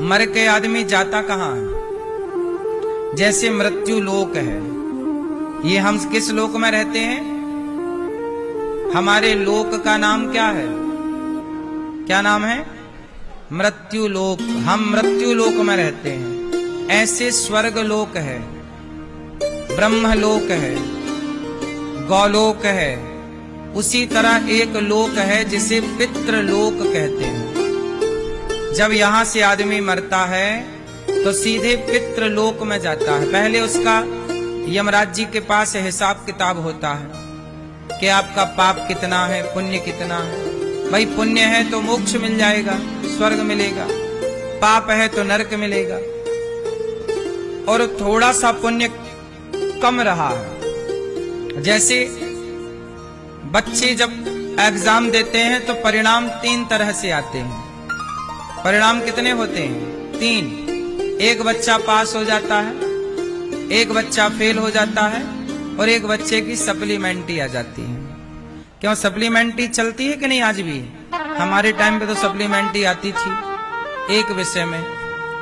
मर के आदमी जाता कहाँ है? जैसे मृत्यु लोक है, ये हम किस लोक में रहते हैं? हमारे लोक का नाम क्या है? क्या नाम है? मृत्यु लोक। हम मृत्यु लोक में रहते हैं। ऐसे स्वर्ग लोक है, ब्रह्म लोक है, गौलोक है, उसी तरह एक लोक है जिसे पितृलोक कहते हैं। जब यहां से आदमी मरता है तो सीधे पितृलोक में जाता है। पहले उसका यमराज जी के पास हिसाब किताब होता है कि आपका पाप कितना है, पुण्य कितना है। भाई पुण्य है तो मोक्ष मिल जाएगा, स्वर्ग मिलेगा, पाप है तो नरक मिलेगा। और थोड़ा सा पुण्य कम रहा है, जैसे बच्चे जब एग्जाम देते हैं तो परिणाम 3 तरह से आते हैं। परिणाम कितने होते हैं? 3। एक बच्चा पास हो जाता है, एक बच्चा फेल हो जाता है और एक बच्चे की सप्लीमेंट्री आ जाती है। क्यों सप्लीमेंट्री चलती है कि नहीं आज भी? हमारे टाइम पे तो सप्लीमेंट्री आती थी एक विषय में,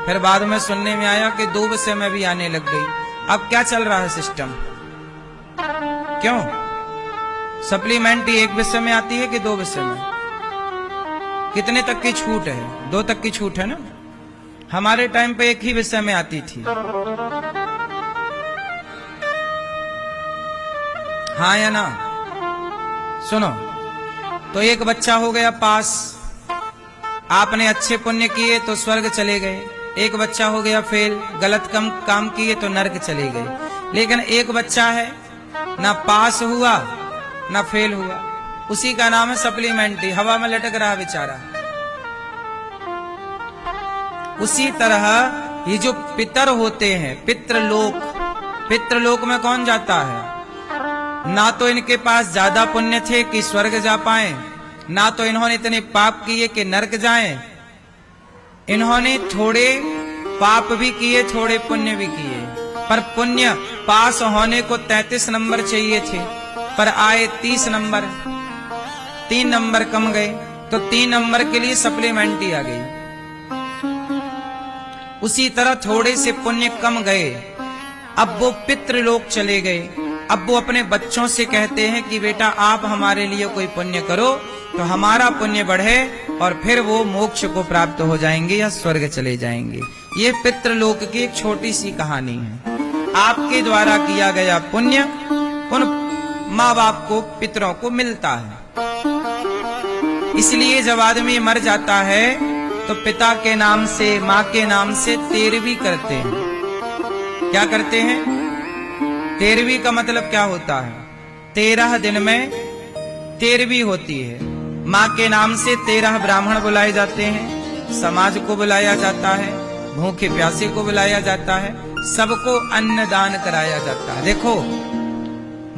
फिर बाद में सुनने में आया कि 2 विषय में भी आने लग गई। अब क्या चल रहा है सिस्टम? क्यों सप्लीमेंट्री एक विषय में आती है कि 2 विषय में? कितने तक की छूट है? 2 तक की छूट है ना। हमारे टाइम पे एक ही विषय में आती थी। हाँ या ना? सुनो, तो एक बच्चा हो गया पास, आपने अच्छे पुण्य किए तो स्वर्ग चले गए। एक बच्चा हो गया फेल, गलत काम किए तो नरक चले गए। लेकिन एक बच्चा है ना पास हुआ ना फेल हुआ, उसी का नाम है सप्लीमेंट्री, हवा में लटक रहा बेचारा। उसी तरह ये जो पितर होते हैं, पितृलोक, पितृलोक में कौन जाता है? ना तो इनके पास ज्यादा पुण्य थे कि स्वर्ग जा पाए, ना तो इन्होंने इतने पाप किए कि नरक जाएं। इन्होंने थोड़े पाप भी किए, थोड़े पुण्य भी किए, पर पुण्य पास होने को 33 नंबर चाहिए थे, पर आए 30 नंबर, 3 नंबर कम गए, तो 3 नंबर के लिए सप्लीमेंट्री आ गई। उसी तरह थोड़े से पुण्य कम गए, अब वो पितृलोक चले गए। अब वो अपने बच्चों से कहते हैं कि बेटा आप हमारे लिए कोई पुण्य करो तो हमारा पुण्य बढ़े और फिर वो मोक्ष को प्राप्त हो जाएंगे या स्वर्ग चले जाएंगे। ये पितृलोक की एक छोटी सी कहानी है। आपके द्वारा किया गया पुण्य उन माँ बाप को, पितरों को मिलता है। इसलिए जब आदमी मर जाता है तो पिता के नाम से, माँ के नाम से 13वीं करते हैं। क्या करते हैं? 13वीं का मतलब क्या होता है? 13 दिन में 13वीं होती है। माँ के नाम से 13 ब्राह्मण बुलाए जाते हैं, समाज को बुलाया जाता है, भूखे प्यासे को बुलाया जाता है, सबको अन्नदान कराया जाता है। देखो,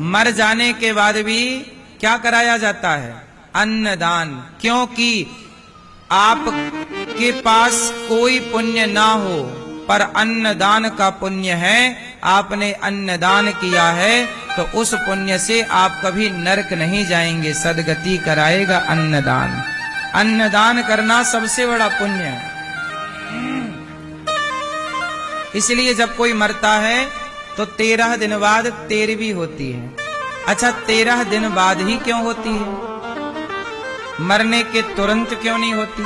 मर जाने के बाद भी क्या कराया जाता है? अन्नदान। क्योंकि आपके पास कोई पुण्य ना हो पर अन्नदान का पुण्य है, आपने अन्नदान किया है तो उस पुण्य से आप कभी नरक नहीं जाएंगे, सदगति कराएगा अन्नदान। अन्नदान करना सबसे बड़ा पुण्य है। इसलिए जब कोई मरता है तो 13 दिन बाद 13वीं होती है। अच्छा, 13 दिन बाद ही क्यों होती है? मरने के तुरंत क्यों नहीं होती?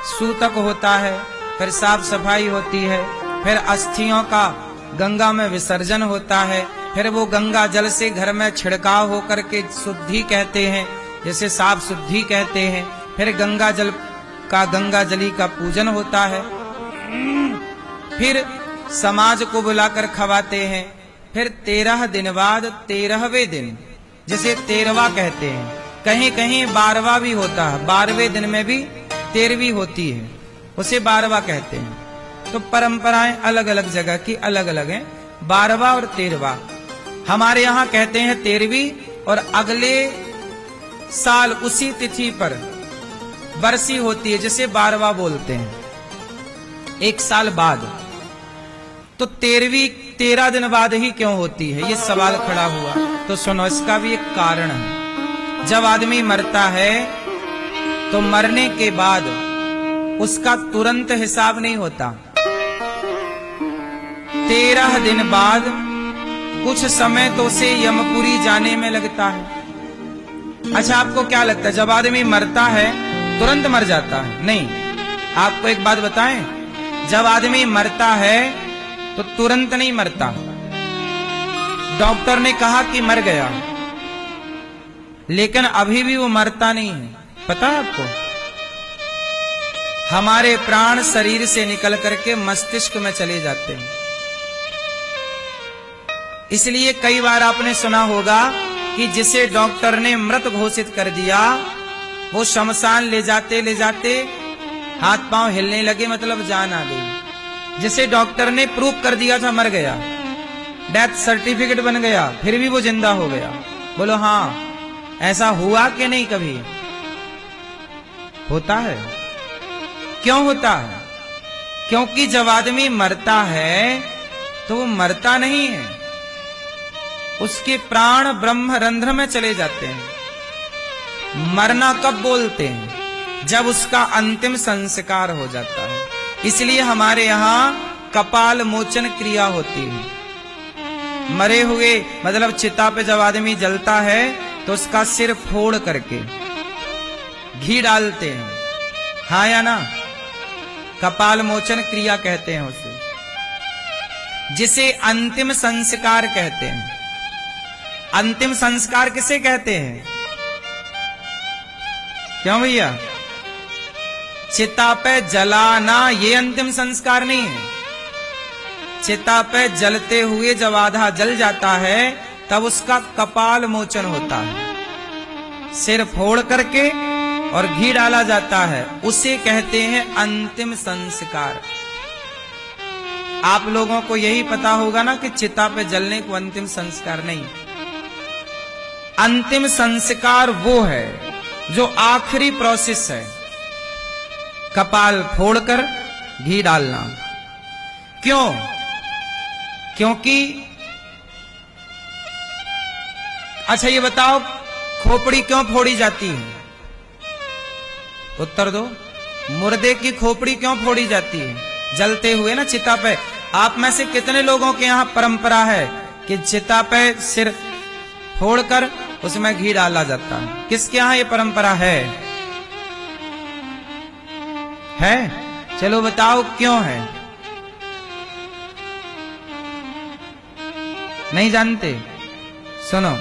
सूतक होता है, फिर साफ सफाई होती है, फिर अस्थियों का गंगा में विसर्जन होता है, फिर वो गंगा जल से घर में छिड़काव होकर के शुद्धि कहते हैं, जैसे साफ शुद्धि कहते हैं। फिर गंगा जली का पूजन होता है, फिर समाज को बुलाकर खवाते हैं। फिर 13 दिन बाद 13वें दिन, जिसे 13वां कहते हैं, कहीं कहीं 12वां भी होता है। 12वें दिन में भी 13वीं होती है, उसे 12वां कहते हैं। तो परंपराएं अलग अलग जगह की अलग अलग हैं। 12वां और 13वां हमारे यहाँ कहते हैं 13वीं, और अगले साल उसी तिथि पर बरसी होती है, जिसे 12वां बोलते हैं, 1 साल बाद। तो 13वीं 13 दिन बाद ही क्यों होती है, ये सवाल खड़ा हुआ। तो सुनो, इसका भी एक कारण है। जब आदमी मरता है तो मरने के बाद उसका तुरंत हिसाब नहीं होता। 13 दिन बाद कुछ समय तो उसे यमपुरी जाने में लगता है। अच्छा, आपको क्या लगता है जब आदमी मरता है तुरंत मर जाता है? नहीं। आपको एक बात बताएं, जब आदमी मरता है तो तुरंत नहीं मरता। डॉक्टर ने कहा कि मर गया, लेकिन अभी भी वो मरता नहीं है। पता है आपको, हमारे प्राण शरीर से निकल करके मस्तिष्क में चले जाते हैं। इसलिए कई बार आपने सुना होगा कि जिसे डॉक्टर ने मृत घोषित कर दिया, वो शमशान ले जाते हाथ पांव हिलने लगे, मतलब जान आ गई। जिसे डॉक्टर ने प्रूव कर दिया था मर गया, डेथ सर्टिफिकेट बन गया, फिर भी वो जिंदा हो गया। बोलो हाँ, ऐसा हुआ कि नहीं? कभी होता है। क्यों होता है? क्योंकि जब आदमी मरता है तो वो मरता नहीं है, उसके प्राण ब्रह्म रंध्र में चले जाते हैं। मरना कब बोलते हैं? जब उसका अंतिम संस्कार हो जाता है। इसलिए हमारे यहां कपाल मोचन क्रिया होती है। मरे हुए मतलब चिता पे जब आदमी जलता है तो उसका सिर फोड़ करके घी डालते हैं, हाँ या ना? कपाल मोचन क्रिया कहते हैं उसे, जिसे अंतिम संस्कार कहते हैं। अंतिम संस्कार किसे कहते हैं? क्यों भैया? चिता पे जलाना ये अंतिम संस्कार नहीं है। चिता पे जलते हुए जब आधा जल जाता है तब उसका कपाल मोचन होता है, सिर फोड़ करके और घी डाला जाता है, उसे कहते हैं अंतिम संस्कार। आप लोगों को यही पता होगा ना कि चिता पे जलने को अंतिम संस्कार नहीं। अंतिम संस्कार वो है जो आखिरी प्रोसेस है, कपाल फोड़कर घी डालना। क्यों? क्योंकि अच्छा ये बताओ, खोपड़ी क्यों फोड़ी जाती है? उत्तर दो। मुर्दे की खोपड़ी क्यों फोड़ी जाती है? जलते हुए ना चिता पे। आप में से कितने लोगों के यहाँ परंपरा है कि चिता पे सिर फोड़कर उसमें घी डाला जाता है? किसके यहाँ ये परंपरा है? चलो बताओ क्यों है? नहीं जानते? सुनो,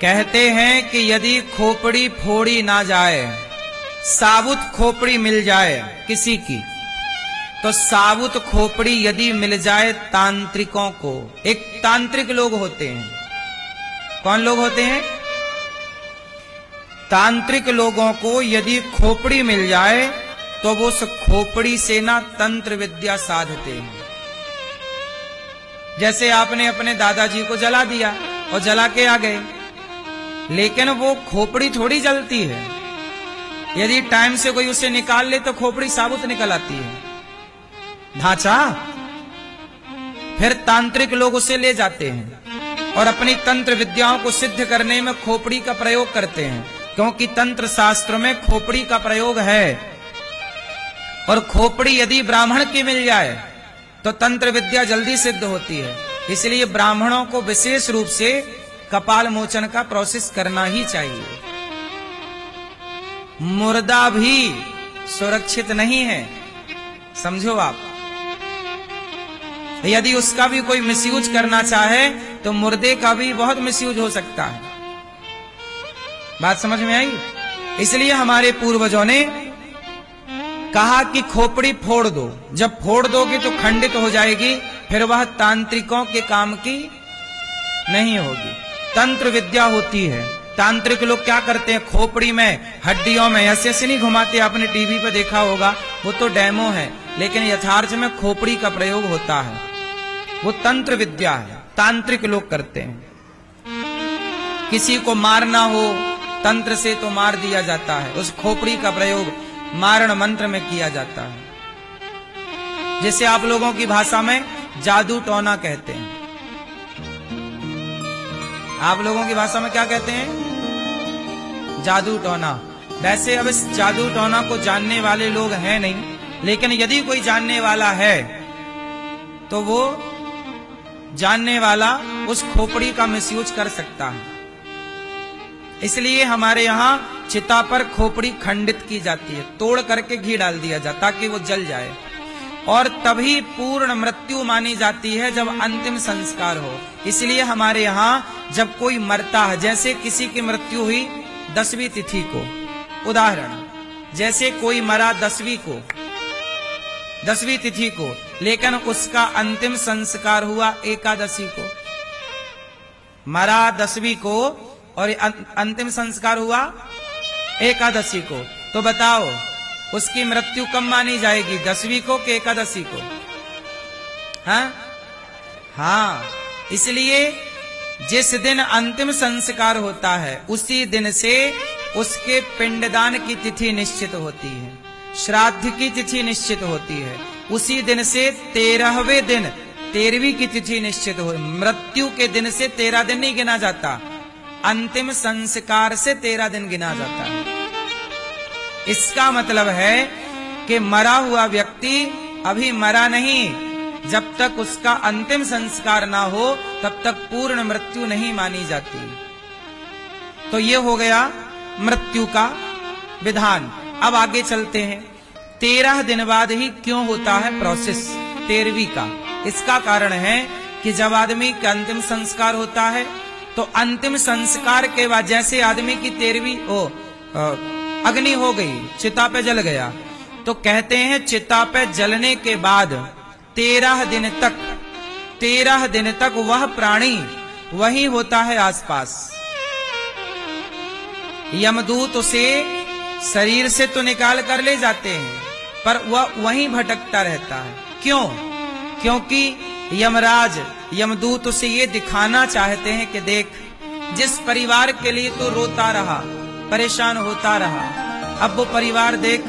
कहते हैं कि यदि खोपड़ी फोड़ी ना जाए, साबुत खोपड़ी मिल जाए किसी की, तो साबुत खोपड़ी यदि मिल जाए तांत्रिकों को, एक तांत्रिक लोग होते हैं। कौन लोग होते हैं? तांत्रिक लोगों को यदि खोपड़ी मिल जाए तो वो उस खोपड़ी से ना तंत्र विद्या साधते हैं। जैसे आपने अपने दादाजी को जला दिया और जला के आ गए, लेकिन वो खोपड़ी थोड़ी जलती है। यदि टाइम से कोई उसे निकाल ले तो खोपड़ी साबुत निकल आती है, ढांचा। फिर तांत्रिक लोग उसे ले जाते हैं और अपनी तंत्र विद्याओं को सिद्ध करने में खोपड़ी का प्रयोग करते हैं, क्योंकि तंत्र शास्त्र में खोपड़ी का प्रयोग है। और खोपड़ी यदि ब्राह्मण की मिल जाए तो तंत्र विद्या जल्दी सिद्ध होती है। इसलिए ब्राह्मणों को विशेष रूप से कपाल मोचन का प्रोसेस करना ही चाहिए। मुर्दा भी सुरक्षित नहीं है, समझो आप। यदि उसका भी कोई मिसयूज करना चाहे तो मुर्दे का भी बहुत मिसयूज हो सकता है। बात समझ में आई? इसलिए हमारे पूर्वजों ने कहा कि खोपड़ी फोड़ दो। जब फोड़ दोगे तो खंडित हो जाएगी, फिर वह तांत्रिकों के काम की नहीं होगी। तंत्र विद्या होती है। तांत्रिक लोग क्या करते हैं? खोपड़ी में, हड्डियों में ऐसे ऐसे नहीं घुमाते। आपने टीवी पे देखा होगा, वो तो डेमो है, लेकिन यथार्थ में खोपड़ी का प्रयोग होता है। वो तंत्र विद्या है, तांत्रिक लोग करते हैं। किसी को मारना हो तंत्र से तो मार दिया जाता है, उस खोपड़ी का प्रयोग मारण मंत्र में किया जाता है, जिसे आप लोगों की भाषा में जादू टोना कहते हैं। आप लोगों की भाषा में क्या कहते हैं? जादू टोना। वैसे अब इस जादू टोना को जानने वाले लोग हैं नहीं, लेकिन यदि कोई जानने वाला है तो वो जानने वाला उस खोपड़ी का मिसयूज कर सकता है। इसलिए हमारे यहाँ चिता पर खोपड़ी खंडित की जाती है, तोड़ करके घी डाल दिया जाता ताकि वो जल जाए, और तभी पूर्ण मृत्यु मानी जाती है जब अंतिम संस्कार हो। इसलिए हमारे यहाँ जब कोई मरता है, जैसे किसी की मृत्यु हुई 10वीं तिथि को, उदाहरण जैसे कोई मरा 10वीं तिथि को, लेकिन उसका अंतिम संस्कार हुआ एकादशी को, मरा 10वीं को और अंतिम संस्कार हुआ एकादशी को, तो बताओ उसकी मृत्यु कब मानी जाएगी, 10वीं को कि एकादशी को? हाँ, इसलिए जिस दिन अंतिम संस्कार होता है उसी दिन से उसके पिंडदान की तिथि निश्चित होती है, श्राद्ध की तिथि निश्चित होती है, उसी दिन से 13वें दिन 13वीं की तिथि निश्चित हो। मृत्यु के दिन से 13 दिन नहीं गिना जाता, अंतिम संस्कार से 13 दिन गिना जाता है। इसका मतलब है कि मरा हुआ व्यक्ति अभी मरा नहीं, जब तक उसका अंतिम संस्कार ना हो तब तक पूर्ण मृत्यु नहीं मानी जाती। तो ये हो गया मृत्यु का विधान। अब आगे चलते हैं, 13 दिन बाद ही क्यों होता है प्रोसेस 13वीं का? इसका कारण है कि जब आदमी का अंतिम संस्कार होता है तो अंतिम संस्कार के बाद जैसे आदमी की 13वीं अग्नि हो गई, चिता पे जल गया, तो कहते हैं चिता पे जलने के बाद 13 दिन तक वह प्राणी वही होता है आसपास। यमदूत उसे शरीर से तो निकाल कर ले जाते हैं, पर वह वहीं भटकता रहता है। क्यों? क्योंकि यमराज यमदूत उसे ये दिखाना चाहते हैं कि देख, जिस परिवार के लिए तू रोता रहा, परेशान होता रहा, अब वो परिवार देख,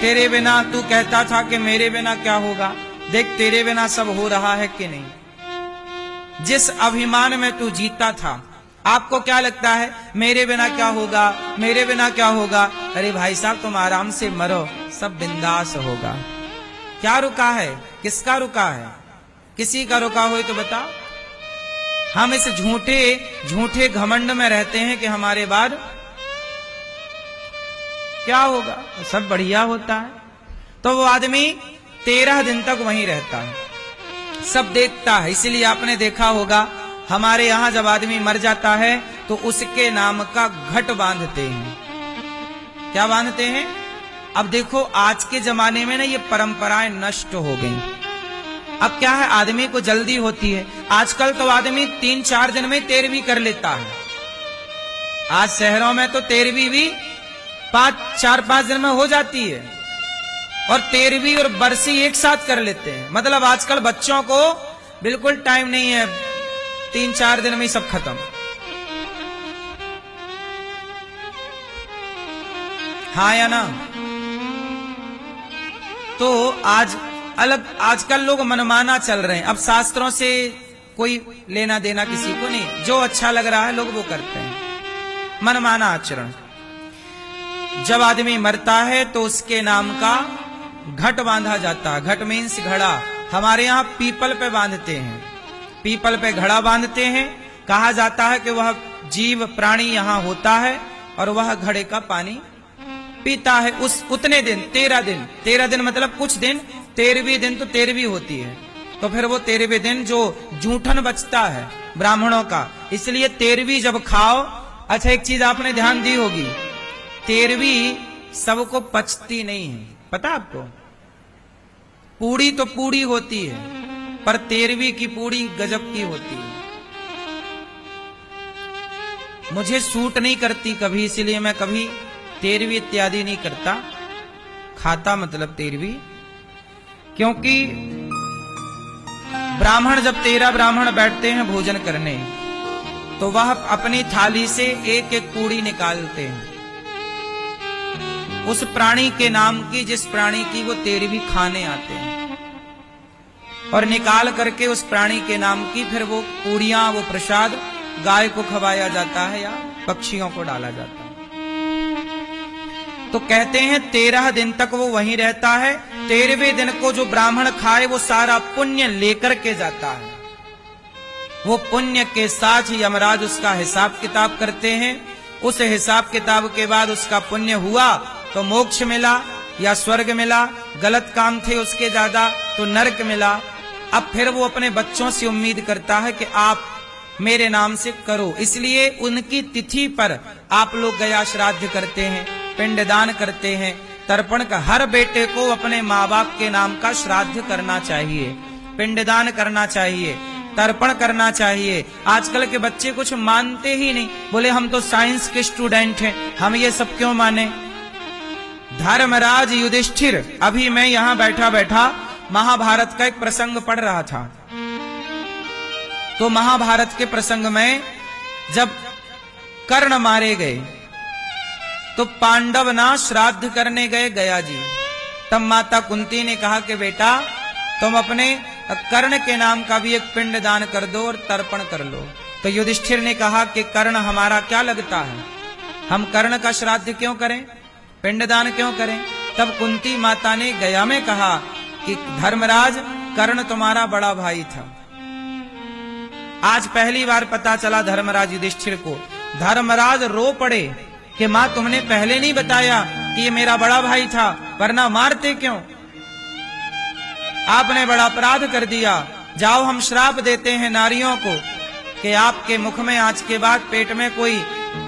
तेरे बिना तू कहता था कि मेरे बिना क्या होगा, देख तेरे बिना सब हो रहा है कि नहीं। जिस अभिमान में तू जीता था, आपको क्या लगता है मेरे बिना क्या होगा, मेरे बिना क्या होगा? अरे भाई साहब, तुम आराम से मरो, सब बिंदास होगा। क्या रुका है? किसका रुका है? किसी का रुका हो तो बताओ। हम इस झूठे घमंड में रहते हैं कि हमारे बाद क्या होगा, सब बढ़िया होता है। तो वो आदमी 13 दिन तक वहीं रहता है, सब देखता है। इसलिए आपने देखा होगा हमारे यहाँ जब आदमी मर जाता है तो उसके नाम का घट बांधते हैं। क्या बांधते हैं? अब देखो आज के जमाने में ना ये परंपराएं नष्ट हो गई। अब क्या है, आदमी को जल्दी होती है। आजकल तो आदमी 3-4 दिन में 13वीं कर लेता है। आज शहरों में तो 13वीं भी 4-5 दिन में हो जाती है, और 13वीं और बरसी एक साथ कर लेते हैं। मतलब आजकल बच्चों को बिल्कुल टाइम नहीं है, 3-4 दिन में ही सब खत्म। हाँ या ना? तो आजकल लोग मनमाना चल रहे हैं। अब शास्त्रों से कोई लेना देना किसी को नहीं, जो अच्छा लग रहा है लोग वो करते हैं, मनमाना आचरण। जब आदमी मरता है तो उसके नाम का घट बांधा जाता है। घट मीन्स घड़ा। हमारे यहाँ पीपल पे बांधते हैं, पीपल पे घड़ा बांधते हैं। कहा जाता है कि वह जीव प्राणी यहाँ होता है और वह घड़े का पानी पीता है। उतने दिन 13 दिन मतलब कुछ दिन, 13वीं दिन तो 13वीं होती है, तो फिर वो 13वें दिन जो जूठन बचता है ब्राह्मणों का, इसलिए 13वीं जब खाओ। अच्छा, एक चीज आपने ध्यान दी होगी, 13वीं सबको पचती नहीं है, पता आपको? पूड़ी तो पूड़ी होती है, पर 13वीं की पूड़ी गजब की होती है। मुझे सूट नहीं करती कभी, इसलिए मैं कभी 13वीं इत्यादि नहीं करता, खाता मतलब 13वीं। क्योंकि ब्राह्मण जब 13 ब्राह्मण बैठते हैं भोजन करने, तो वह अपनी थाली से एक एक पूड़ी निकालते हैं उस प्राणी के नाम की, जिस प्राणी की वो 13वीं खाने आते हैं, और निकाल करके उस प्राणी के नाम की फिर वो पूड़ियां, वो प्रसाद गाय को खवाया जाता है या पक्षियों को डाला जाता है। तो कहते हैं 13 दिन तक वो वहीं रहता है। 13वें दिन को जो ब्राह्मण खाए वो सारा पुण्य लेकर के जाता है। वो पुण्य के साथ ही यमराज उसका हिसाब किताब करते हैं। उस हिसाब किताब के बाद उसका पुण्य हुआ तो मोक्ष मिला या स्वर्ग मिला, गलत काम थे उसके ज्यादा तो नरक मिला। अब फिर वो अपने बच्चों से उम्मीद करता है कि आप मेरे नाम से करो, इसलिए उनकी तिथि पर आप लोग गया श्राद्ध करते हैं, पिंडदान करते हैं, तर्पण का। हर बेटे को अपने माँ बाप के नाम का श्राद्ध करना चाहिए, पिंडदान करना चाहिए, तर्पण करना चाहिए। आजकल के बच्चे कुछ मानते ही नहीं, बोले हम तो साइंस के स्टूडेंट हैं, हम ये सब क्यों माने। धर्मराज युधिष्ठिर, अभी मैं यहां बैठा बैठा महाभारत का एक प्रसंग पढ़ रहा था। तो महाभारत के प्रसंग में जब कर्ण मारे गए तो पांडव ना श्राद्ध करने गए गया जी। तब माता कुंती ने कहा कि बेटा तुम अपने कर्ण के नाम का भी एक पिंड दान कर दो और तर्पण कर लो। तो युधिष्ठिर ने कहा कि कर्ण हमारा क्या लगता है, हम कर्ण का श्राद्ध क्यों करें, पिंडदान क्यों करें। तब कुंती माता ने गया में कहा कि धर्मराज कर्ण तुम्हारा बड़ा भाई था। आज पहली बार पता चला धर्मराज युधिष्ठिर को। धर्मराज रो पड़े कि मां तुमने पहले नहीं बताया कि ये मेरा बड़ा भाई था, वरना मारते क्यों, आपने बड़ा अपराध कर दिया। जाओ हम श्राप देते हैं नारियों को कि आपके मुख में आज के बाद पेट में कोई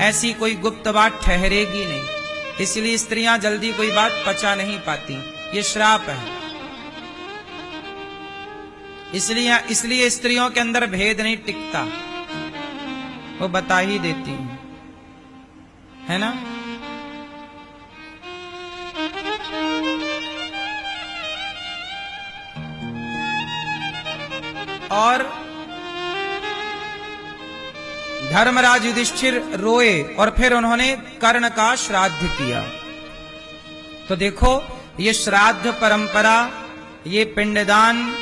ऐसी कोई गुप्त बात ठहरेगी नहीं, इसलिए स्त्रियां जल्दी कोई बात पचा नहीं पाती, ये श्राप है। इसलिए स्त्रियों के अंदर भेद नहीं टिकता, वो बता ही देती है ना। और धर्मराज युधिष्ठिर रोए और फिर उन्होंने कर्ण का श्राद्ध किया। तो देखो ये श्राद्ध परंपरा, ये पिंडदान,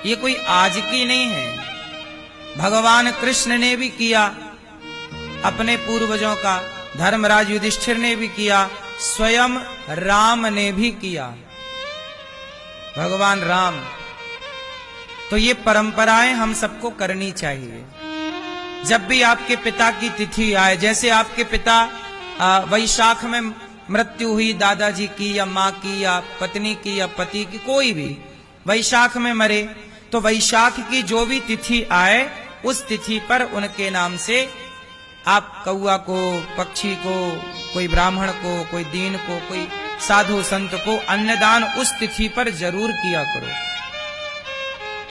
ये कोई आज की नहीं है। भगवान कृष्ण ने भी किया अपने पूर्वजों का, धर्मराज युधिष्ठिर ने भी किया, स्वयं राम ने भी किया, भगवान राम। तो ये परंपराएं हम सबको करनी चाहिए। जब भी आपके पिता की तिथि आए, जैसे आपके पिता वैशाख में मृत्यु हुई दादाजी की या माँ की या पत्नी की या पति की, कोई भी वैशाख में मरे, तो वैशाख की जो भी तिथि आए उस तिथि पर उनके नाम से आप कौआ को, पक्षी को, कोई ब्राह्मण को, कोई दीन को, कोई साधु संत को अन्नदान उस तिथि पर जरूर किया करो।